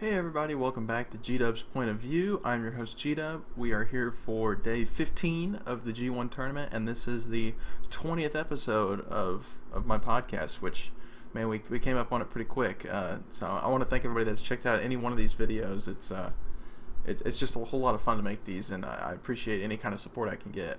Hey everybody, welcome back to G-Dub's Point of View. I'm your host G-Dub. We are here for day 15 of the G1 tournament, and this is the 20th episode of my podcast, which, man, we came up on it pretty quick. So I want to thank everybody that's checked out any one of these videos. It's just a whole lot of fun to make these, and I appreciate any kind of support I can get.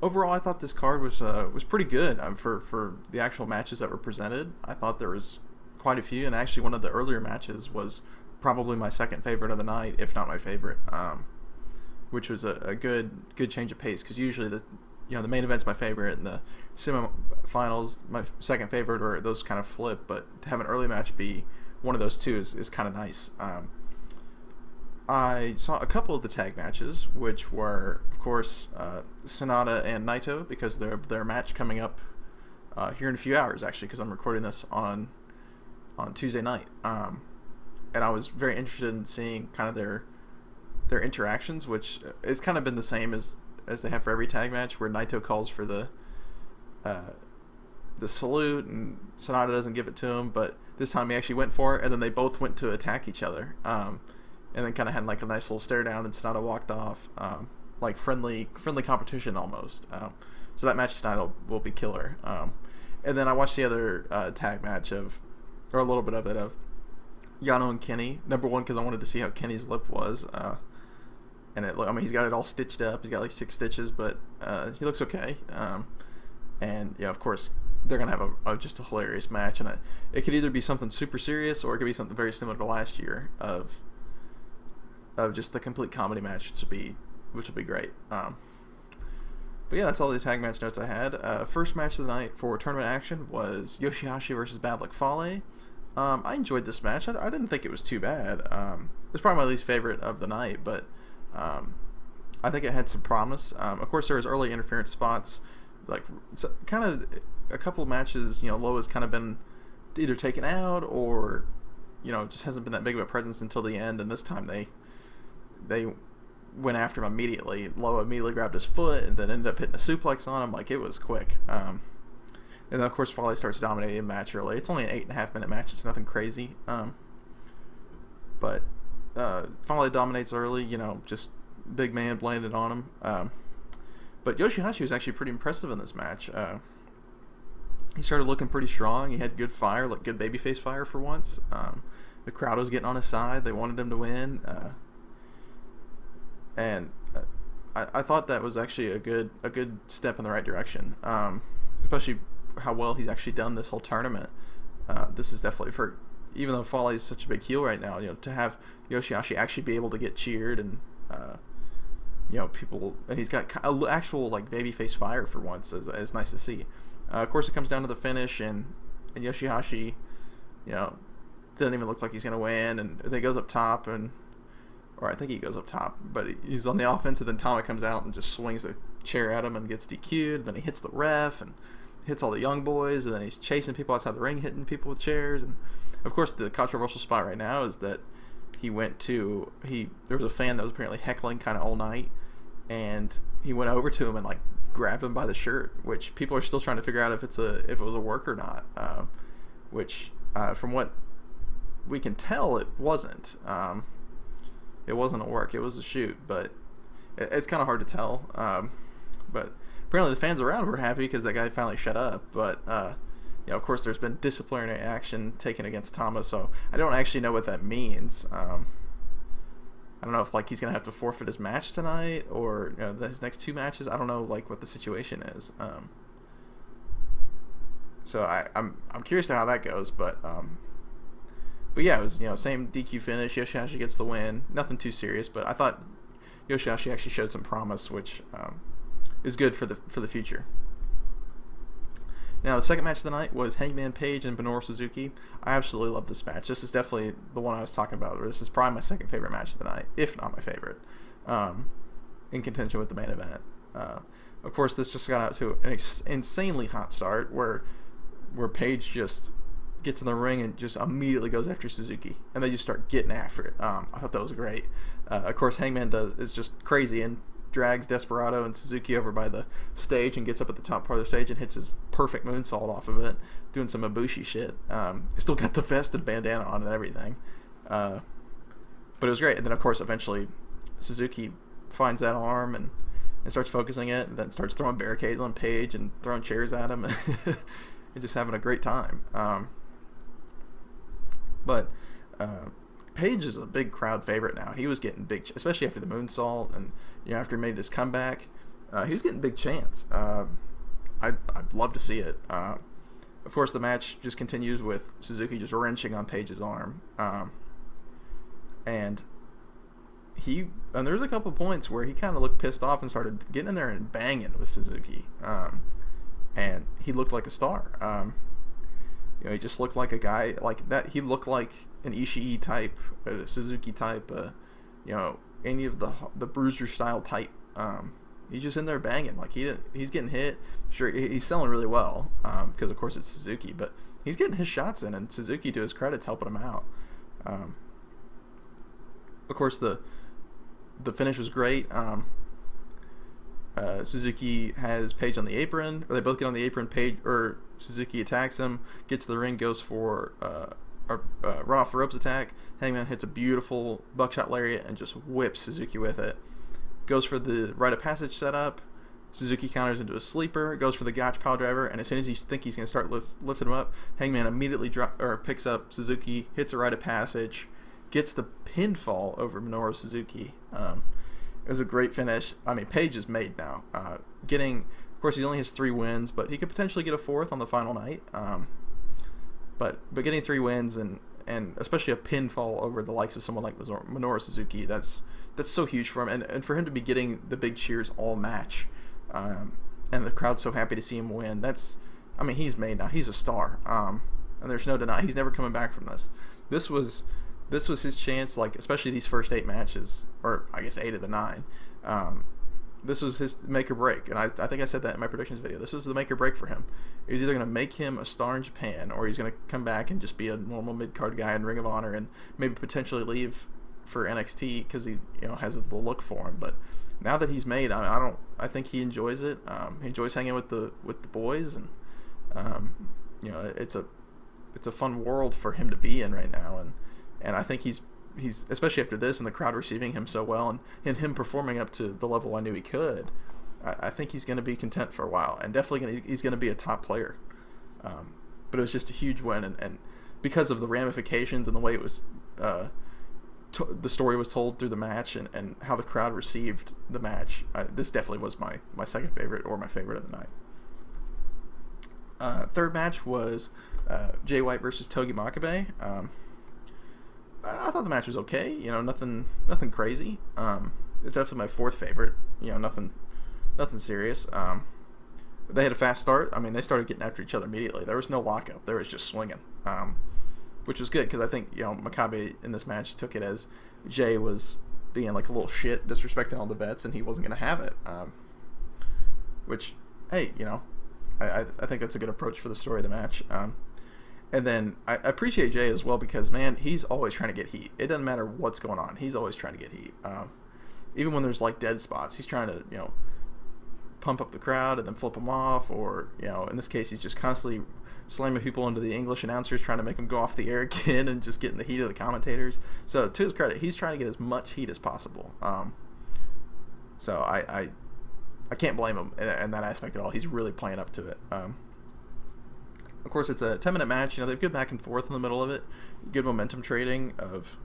Overall, I thought this card was pretty good for the actual matches that were presented. I thought there was quite a few, and actually one of the earlier matches was probably my second favorite of the night, if not my favorite, which was a good change of pace, because usually the main event's my favorite and the semi-finals my second favorite, or those kind of flip, but to have an early match be one of those two is kind of nice. I saw a couple of the tag matches, which were, of course, Sonata and Naito, because their match coming up here in a few hours, actually, because I'm recording this on Tuesday night, and I was very interested in seeing kind of their interactions, which has kind of been the same as they have for every tag match, where Naito calls for the salute and Sonata doesn't give it to him, but this time he actually went for it, and then they both went to attack each other, and then kind of had like a nice little stare down, and Sonata walked off, like friendly competition almost. So that match tonight will be killer. And then I watched the other tag match or a little bit of it, of Yano and Kenny. Number one, because I wanted to see how Kenny's lip was, and he's got it all stitched up. He's got like 6 stitches, but he looks okay. And yeah, of course, they're gonna have just a hilarious match, and it could either be something super serious, or it could be something very similar to last year of just the complete comedy match, which would be great. But yeah, that's all the tag match notes I had. First match of the night for tournament action was Yoshihashi versus Bad Luck Fale. I enjoyed this match. I didn't think it was too bad. It was probably my least favorite of the night, but I think it had some promise. Of course, there was early interference spots. Like, it's kind of a couple of matches, Low has kind of been either taken out or, just hasn't been that big of a presence until the end, and this time they went after him immediately. Low immediately grabbed his foot and then ended up hitting a suplex on him. Like, it was quick. And then, of course, Fale starts dominating the match early. It's only an 8.5 minute match. It's nothing crazy. But Fale dominates early, just big man landed on him. But Yoshihashi was actually pretty impressive in this match. He started looking pretty strong. He had good fire, like good babyface fire for once. The crowd was getting on his side. They wanted him to win. And I thought that was actually a good step in the right direction, especially how well he's actually done this whole tournament. This is definitely, even though Fale is such a big heel right now, to have Yoshihashi actually be able to get cheered and people, and he's got actual like babyface fire for once is nice to see. Of course, it comes down to the finish, and Yoshihashi, doesn't even look like he's gonna win, and then he goes up top or I think he goes up top, but he's on the offense, and then Tama comes out and just swings the chair at him and gets DQ'd. Then he hits the ref and hits all the young boys, and then he's chasing people outside the ring, hitting people with chairs. And of course, the controversial spot right now is that there was a fan that was apparently heckling kind of all night, and he went over to him and like grabbed him by the shirt, which people are still trying to figure out if it was a work or not. Which from what we can tell, it wasn't. It wasn't a work, it was a shoot, but it's kind of hard to tell. But apparently the fans around were happy because that guy finally shut up. But, of course, there's been disciplinary action taken against Tama, so I don't actually know what that means. I don't know if he's going to have to forfeit his match tonight or his next 2 matches. I don't know what the situation is. So I'm curious to how that goes, but yeah, it was, same DQ finish. Yoshihashi gets the win. Nothing too serious, but I thought Yoshihashi actually showed some promise, which is good for the future. Now, the second match of the night was Hangman Page and Minoru Suzuki. I absolutely love this match. This is definitely the one I was talking about. This is probably my second favorite match of the night, if not my favorite, in contention with the main event. Of course, this just got out to an insanely hot start where Paige just gets in the ring and just immediately goes after Suzuki, and they just start getting after it. I thought that was great. Of course, Hangman is just crazy, and drags Desperado and Suzuki over by the stage and gets up at the top part of the stage and hits his perfect moonsault off of it, doing some Ibushi shit. Still got the vested bandana on and everything. But it was great. And then, of course, eventually Suzuki finds that arm and starts focusing it, and then starts throwing barricades on Paige and throwing chairs at him and just having a great time. But Paige is a big crowd favorite now. He was getting big, especially after the moonsault and after he made his comeback. He was getting big chants. I'd love to see it. Of course, the match just continues with Suzuki just wrenching on Paige's arm, and there's a couple points where he kind of looked pissed off and started getting in there and banging with Suzuki, and he looked like a star. He just looked like a guy like that. He looked like an Ishii type, a Suzuki type, any of the Bruiser style type. He's just in there banging, like he's getting hit. Sure, he's selling really well because of course it's Suzuki, but he's getting his shots in, and Suzuki, to his credit's helping him out. Of course, the finish was great. Suzuki has Paige on the apron, or they both get on the apron. Suzuki attacks him, gets to the ring, goes for a run off the ropes attack. Hangman hits a beautiful buckshot lariat and just whips Suzuki with it. Goes for the rite of passage setup. Suzuki counters into a sleeper, goes for the gotch pile driver, and as soon as you think he's going to start lifting him up, Hangman immediately picks up Suzuki, hits a rite of passage, gets the pinfall over Minoru Suzuki. It was a great finish. I mean, Paige is made now. Of course, he only has 3 wins, but he could potentially get a 4th on the final night. But getting 3 wins and especially a pinfall over the likes of someone like Minoru Suzuki, that's so huge for him. And for him to be getting the big cheers all match, and the crowd's so happy to see him win, he's made now. He's a star. And there's no denying he's never coming back from this. This was his chance, like especially these first 8 matches, or I guess 8 of the 9. This was his make or break, and I think I said that in my predictions video. This was the make or break for him. He was either going to make him a star in Japan, or he's going to come back and just be a normal mid-card guy in Ring of Honor, and maybe potentially leave for NXT because he has the look for him. But now that he's made, I think he enjoys it. He enjoys hanging with the boys, and it's a fun world for him to be in right now, and I think he's especially after this and the crowd receiving him so well and him performing up to the level I knew he could, I think he's going to be content for a while, and definitely he's going to be a top player. But it was just a huge win, and because of the ramifications and the way it was, the story was told through the match and how the crowd received the match, this definitely was my second favorite, or my favorite of the night. Third match was Jay White versus Togi Makabe. I thought the match was okay. Nothing crazy. It's definitely my 4th favorite. Nothing serious. They had a fast start. They started getting after each other immediately. There was no lockup. There was just swinging, which was good because I think Makabe in this match took it as Jay was being like a little shit, disrespecting all the vets, and he wasn't going to have it. Which, hey, I think that's a good approach for the story of the match. And then I appreciate Jay as well because, man, he's always trying to get heat. It doesn't matter what's going on. He's always trying to get heat. Even when there's, like, dead spots, he's trying to, pump up the crowd and then flip them off. Or, in this case, he's just constantly slamming people into the English announcers, trying to make them go off the air again and just getting the heat of the commentators. So, to his credit, he's trying to get as much heat as possible. So, I can't blame him in that aspect at all. He's really playing up to it. Of course, it's a 10-minute match. They've good back and forth in the middle of it. Good momentum trading of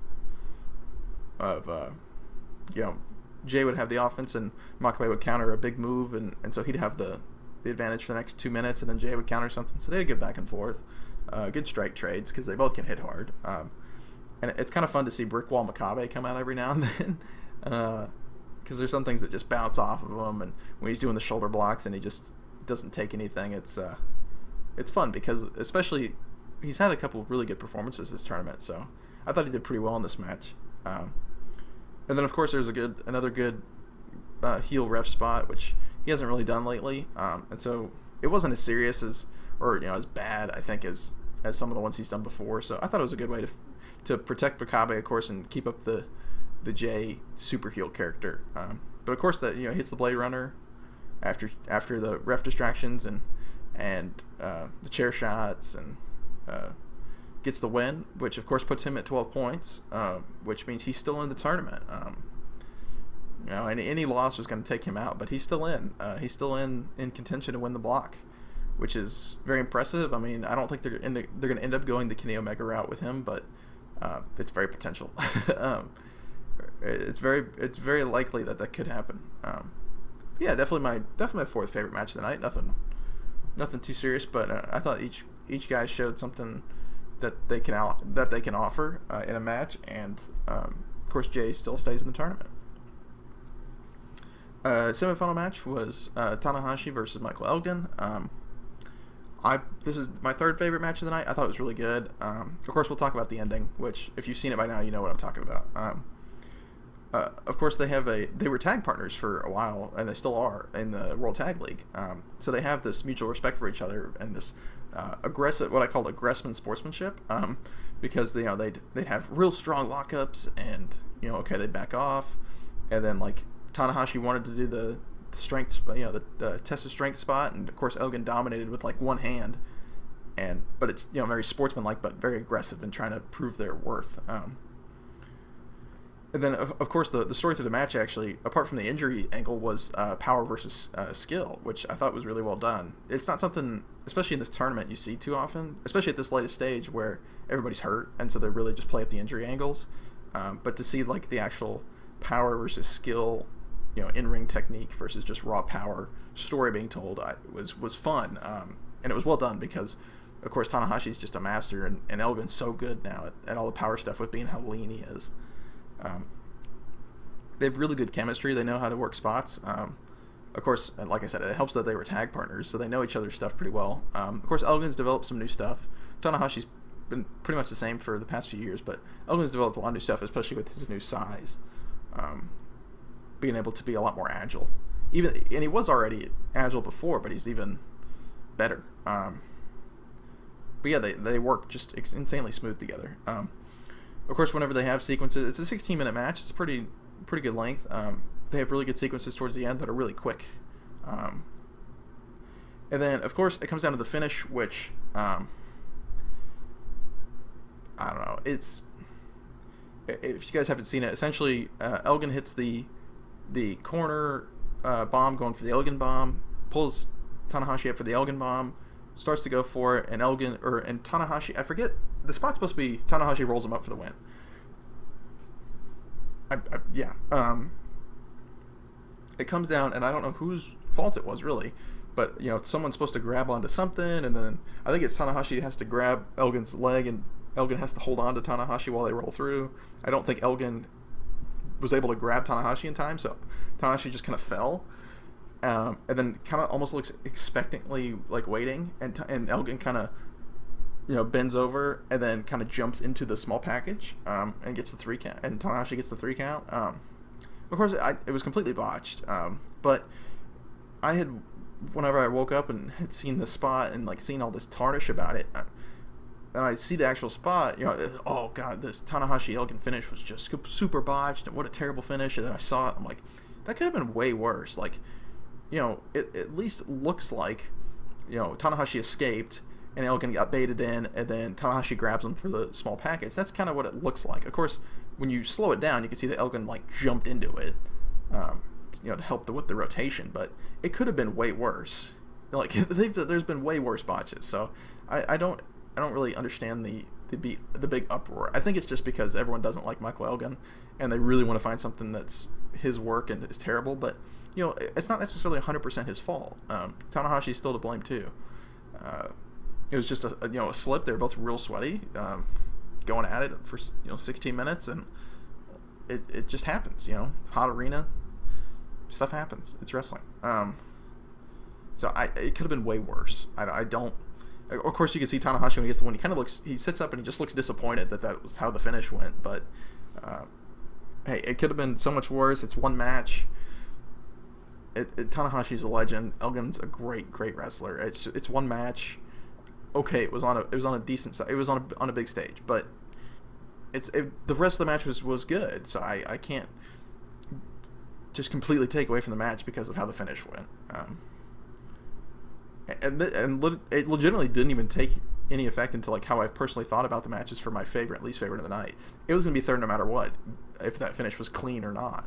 Jay would have the offense and Makabe would counter a big move, and so he'd have the advantage for the next 2 minutes, and then Jay would counter something. So they had good back and forth. Good strike trades because they both can hit hard. And it's kind of fun to see Brickwall Makabe come out every now and then. Because there's some things that just bounce off of him, and when he's doing the shoulder blocks and he just doesn't take anything, it's fun because especially he's had a couple of really good performances this tournament, so I thought he did pretty well in this match. And then of course there's another good heel ref spot, which he hasn't really done lately, and so it wasn't as serious as bad, I think, as some of the ones he's done before. So I thought it was a good way to protect Makabe, of course, and keep up the the Jay super heel character. But of course, that hits the Blade Runner after the ref distractions and the chair shots and gets the win, which of course puts him at 12 points, which means he's still in the tournament. And any loss was going to take him out, but he's still in. He's still in contention to win the block, which is very impressive. I mean, I don't think they're going to end up going the Kenny Omega route with him, but it's very potential. It's very likely that could happen. Yeah, definitely my fourth favorite match of the night. Nothing too serious, but I thought each guy showed something that they can offer in a match, and of course Jay still stays in the tournament. Semifinal match was Tanahashi versus Michael Elgin. This is my third favorite match of the night. I thought it was really good. Of course, we'll talk about the ending, which if you've seen it by now, you know what I'm talking about. Of course, they were tag partners for a while, and they still are in the World Tag League. So they have this mutual respect for each other and this aggressive, what I call aggressive sportsmanship, because they'd have real strong lockups, and they'd back off, and then like Tanahashi wanted to do the strength, the test of strength spot, and of course Elgin dominated with like one hand, but it's very sportsmanlike but very aggressive and trying to prove their worth. And then, of course, the story through the match, actually, apart from the injury angle, was power versus skill, which I thought was really well done. It's not something, especially in this tournament, you see too often, especially at this latest stage where everybody's hurt, and so they really just play up the injury angles. But to see like the actual power versus skill, in-ring technique versus just raw power story being told, was fun, and it was well done because, of course, Tanahashi's just a master, and Elgin's so good now at all the power stuff with being how lean he is. They have really good chemistry. They know how to work spots. Of course, and like I said, it helps that they were tag partners, so they know each other's stuff pretty well. Of course, Elgin's developed some new stuff. Tanahashi's been pretty much the same for the past few years, but Elgin's developed a lot of new stuff, especially with his new size, being able to be a lot more agile. And he was already agile before, but he's even better. But yeah, they work just insanely smooth together. Of course, whenever they have sequences, it's a 16-minute match. It's a pretty good length. They have really good sequences towards the end that are really quick. And then, of course, it comes down to the finish, which, I don't know. If you guys haven't seen it, essentially, Elgin hits the corner bomb going for the Elgin bomb, pulls Tanahashi up for the Elgin bomb, starts to go for it, and Tanahashi, I forget, the spot's supposed to be Tanahashi rolls him up for the win. It comes down, and I don't know whose fault it was really, but someone's supposed to grab onto something, and then I think it's Tanahashi has to grab Elgin's leg, and Elgin has to hold on to Tanahashi while they roll through. I don't think Elgin was able to grab Tanahashi in time, so Tanahashi just kind of fell, and then kind of almost looks expectantly like waiting, and Elgin kind of bends over and then kind of jumps into the small package, and gets the 3 count, and Tanahashi gets the 3 count. Of course, it was completely botched, but whenever I woke up and had seen the spot and like seen all this tarnish about it, and I see the actual spot, oh god, this Tanahashi Elgin finish was just super botched, and what a terrible finish. And then I saw it, I'm like, that could have been way worse. Like, it at least looks like, Tanahashi escaped, and Elgin got baited in, and then Tanahashi grabs him for the small package. That's kind of what it looks like. Of course, when you slow it down, you can see that Elgin like jumped into it, to help with the rotation. But it could have been way worse. Like there's been way worse botches. So I don't really understand the big uproar. I think it's just because everyone doesn't like Michael Elgin, and they really want to find something that's his work and is terrible. But it's not necessarily 100% his fault. Tanahashi's still to blame too. It was just a slip. They were both real sweaty, going at it for 16 minutes, and it just happens. Hot arena, stuff happens. It's wrestling. So it could have been way worse. I don't. Of course, you can see Tanahashi when he gets the win. He sits up and he just looks disappointed that was how the finish went. But hey, it could have been so much worse. It's one match. Tanahashi's a legend. Elgin's a great wrestler. It's one match. Okay, it was on a decent side. It was on a big stage, but the rest of the match was good, so I can't just completely take away from the match because of how the finish went. It legitimately didn't even take any effect into like how I personally thought about the matches for my favorite, least favorite of the night. It was going to be third no matter what, if that finish was clean or not.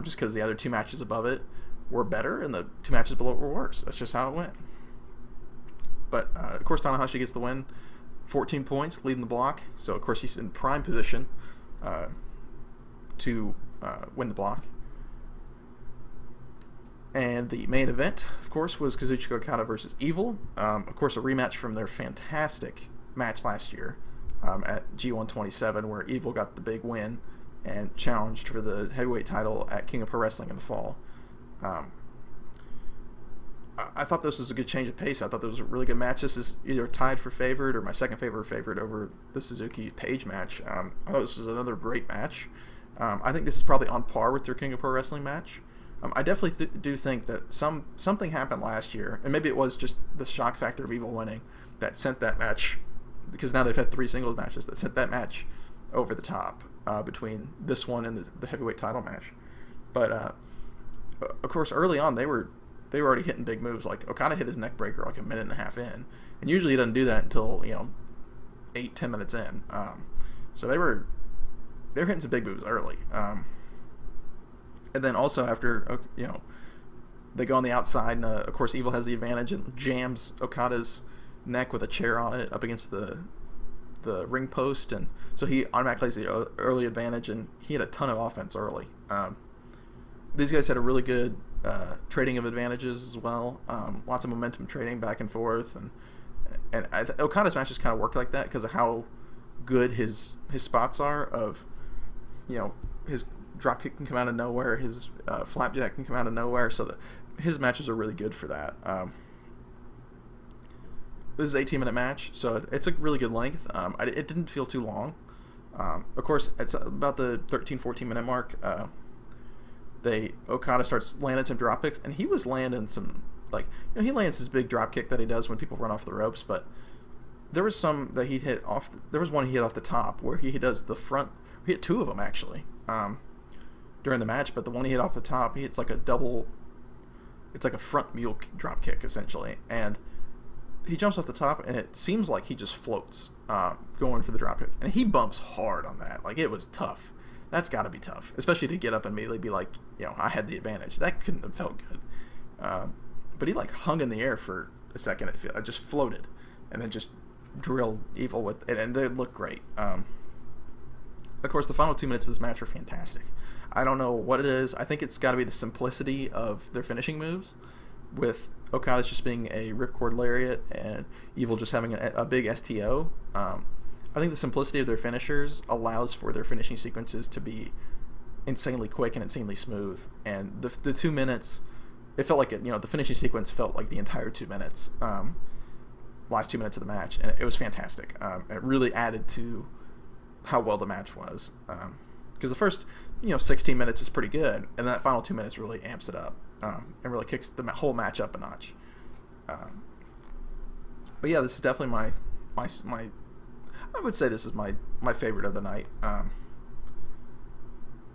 Just because the other two matches above it were better and the two matches below it were worse. That's just how it went. But of course, Tanahashi gets the win, 14 points, leading the block. So of course he's in prime position to win the block. And the main event, of course, was Kazuchika Okada versus Evil. Of course, a rematch from their fantastic match last year at G127, where Evil got the big win and challenged for the heavyweight title at King of Pro Wrestling in the fall. I thought this was a good change of pace. I thought this was a really good match. This is either tied for favorite or my second favorite over the Suzuki Paige match. I thought this was another great match. I think this is probably on par with their King of Pro Wrestling match. I definitely do think that something happened last year, and maybe it was just the shock factor of Evil winning that sent that match, because now they've had 3 singles matches, that sent that match over the top between this one and the heavyweight title match. But of course, early on they were already hitting big moves. Like Okada hit his neck breaker like a minute and a half in, and usually he doesn't do that until 8-10 minutes in. So they were hitting some big moves early. And then also after, they go on the outside, and of course Evil has the advantage and jams Okada's neck with a chair on it up against the ring post, and so he automatically has the early advantage, and he had a ton of offense early. These guys had a really good trading of advantages as well. Lots of momentum trading back and forth, and Okada's matches kind of work like that because of how good his spots are. Of his dropkick can come out of nowhere, his flapjack can come out of nowhere, so his matches are really good for that. This is an 18-minute match, so it's a really good length. It didn't feel too long. Of course, it's about the 13-14-minute mark. Okada starts landing some drop kicks, and he was landing some, he lands his big drop kick that he does when people run off the ropes, but there was some that he hit off. There was one he hit off the top where he does the front. He hit 2 of them actually during the match, but the one he hit off the top, he hits like a double. It's like a front mule drop kick essentially, and he jumps off the top, and it seems like he just floats going for the drop kick, and he bumps hard on that. Like, it was tough. That's got to be tough, especially to get up and immediately be like, I had the advantage. That couldn't have felt good. But he hung in the air for a second. It just floated, and then just drilled Evil with it, and they looked great. Of course, the final 2 minutes of this match are fantastic. I don't know what it is. I think it's got to be the simplicity of their finishing moves, with Okada just being a ripcord lariat and Evil just having a big STO. I think the simplicity of their finishers allows for their finishing sequences to be insanely quick and insanely smooth. And the 2 minutes, it felt like the finishing sequence felt like the entire 2 minutes, last 2 minutes of the match, and it was fantastic. It really added to how well the match was, because the first 16 minutes is pretty good, and that final 2 minutes really amps it up and really kicks the whole match up a notch. But yeah, this is definitely my I would say this is my favorite of the night,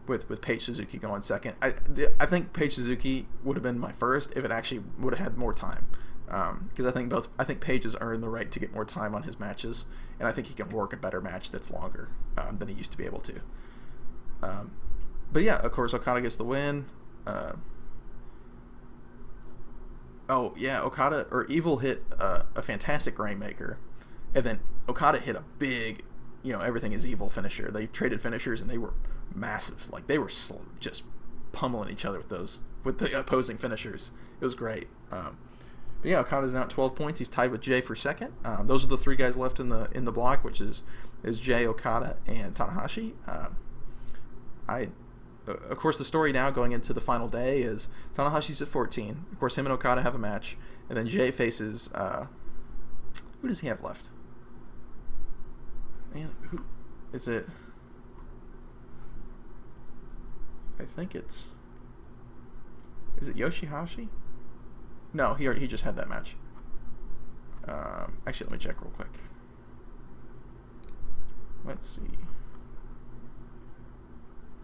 with Paige Suzuki going second. I think Paige Suzuki would have been my first if it actually would have had more time, because I think Paige has earned the right to get more time on his matches, and I think he can work a better match that's longer than he used to be able to. But yeah, of course, Okada gets the win. Okada or Evil hit a fantastic Rainmaker, and then Okada hit a big, everything is Evil finisher. They traded finishers, and they were massive. Like, they were just pummeling each other with the opposing finishers. It was great. But yeah, Okada's now at 12 points. He's tied with Jay for second. Those are the 3 guys left in the block, which is Jay, Okada, and Tanahashi. Of course, the story now going into the final day is Tanahashi's at 14. Of course, him and Okada have a match, and then Jay faces who does he have left? Man, who is it? I think is it Yoshihashi? No, he just had that match. Actually, let me check real quick. Let's see.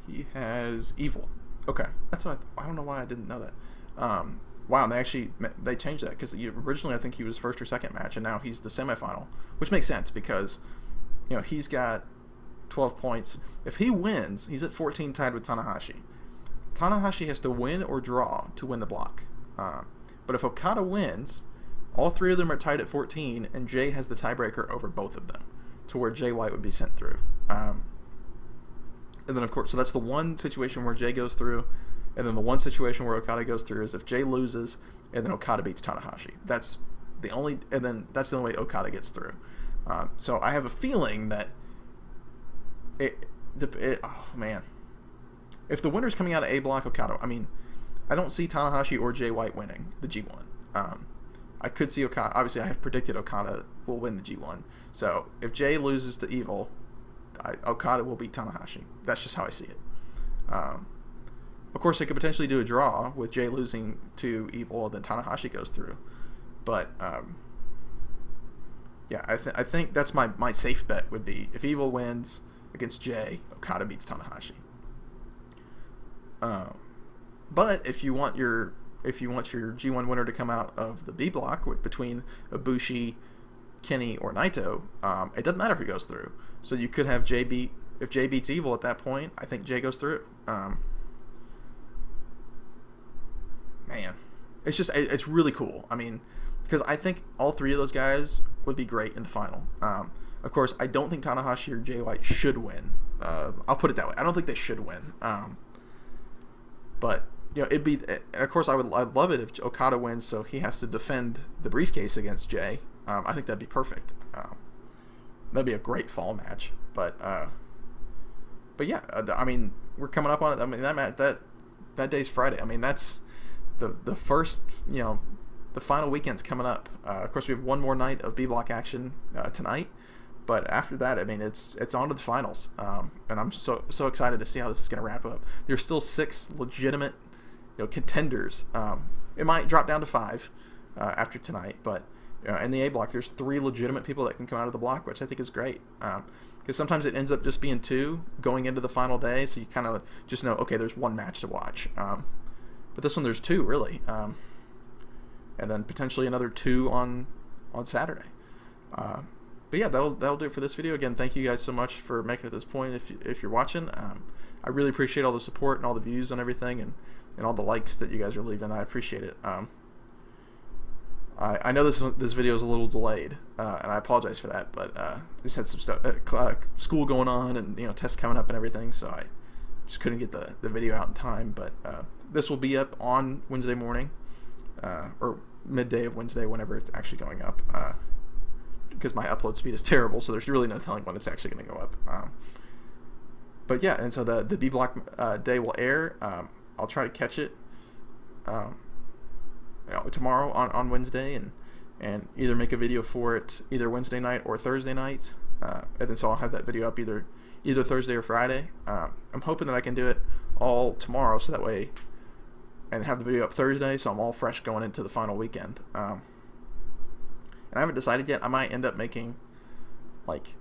He has Evil. Okay, that's what I don't know why I didn't know that. Wow, and they changed that because originally I think he was first or second match, and now he's the semifinal, which makes sense because he's got 12 points. If he wins, he's at 14, tied with Tanahashi. Tanahashi has to win or draw to win the block. But if Okada wins, all three of them are tied at 14, and Jay has the tiebreaker over both of them, to where Jay White would be sent through. And then, of course, so that's the one situation where Jay goes through, and then the one situation where Okada goes through is if Jay loses, and then Okada beats Tanahashi. That's the only way Okada gets through. So I have a feeling that oh man, if the winner's coming out of A block, Okada. I mean, I don't see Tanahashi or Jay White winning the G1. I could see Okada. Obviously, I have predicted Okada will win the G1. So if Jay loses to Evil, Okada will beat Tanahashi. That's just how I see it. Of course, they could potentially do a draw with Jay losing to Evil, and then Tanahashi goes through. But yeah, I think that's my safe bet would be if Evil wins against Jay, Okada beats Tanahashi. But if you want your G1 winner to come out of the B block between Ibushi, Kenny, or Naito, it doesn't matter who goes through. So you could have if Jay beats Evil at that point, I think Jay goes through. Man, it's really cool. I mean, because I think all three of those guys would be great in the final. Of course, I don't think Tanahashi or Jay White should win. I'll put it that way. I don't think they should win. But it'd be. And of course, I'd love it if Okada wins, so he has to defend the briefcase against Jay. I think that'd be perfect. That'd be a great fall match. But yeah, I mean, we're coming up on it. I mean, that day's Friday. I mean, that's the first. The final weekend's coming up. Of course, we have one more night of B block action tonight. But after that, I mean, it's on to the finals, and I'm so excited to see how this is going to wrap up. There's still 6 legitimate, contenders. It might drop down to 5 after tonight, but in the A block, there's 3 legitimate people that can come out of the block, which I think is great. Because sometimes it ends up just being 2 going into the final day, so you kind of just know, okay, there's 1 match to watch. But this one, there's 2 really, and then potentially another 2 on Saturday. But yeah, that'll do it for this video. Again, thank you guys so much for making it to this point. If you're watching, I really appreciate all the support and all the views and everything, and all the likes that you guys are leaving. I appreciate it. I know this video is a little delayed, and I apologize for that. But just had some stuff, school going on, and tests coming up and everything, so I just couldn't get the video out in time. But this will be up on Wednesday morning, or midday of Wednesday, whenever it's actually going up. Because my upload speed is terrible, so there's really no telling when it's actually going to go up. But yeah, and so the B block day will air. I'll try to catch it tomorrow on Wednesday, and either make a video for it either Wednesday night or Thursday night, and then so I'll have that video up either Thursday or Friday. I'm hoping that I can do it all tomorrow, so that way, and have the video up Thursday, so I'm all fresh going into the final weekend. And I haven't decided yet. I might end up making like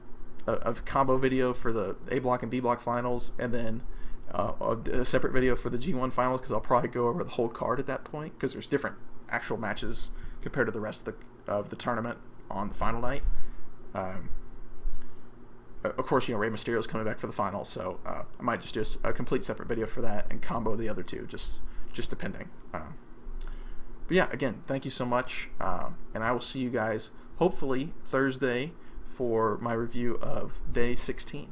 a combo video for the A block and B block finals, and then a separate video for the G1 finals, because I'll probably go over the whole card at that point, because there's different actual matches compared to the rest of the tournament on the final night. Of course, Rey Mysterio's coming back for the final, so I might just do a complete separate video for that and combo the other 2, just depending. But yeah, again, thank you so much, and I will see you guys hopefully Thursday for my review of day 16.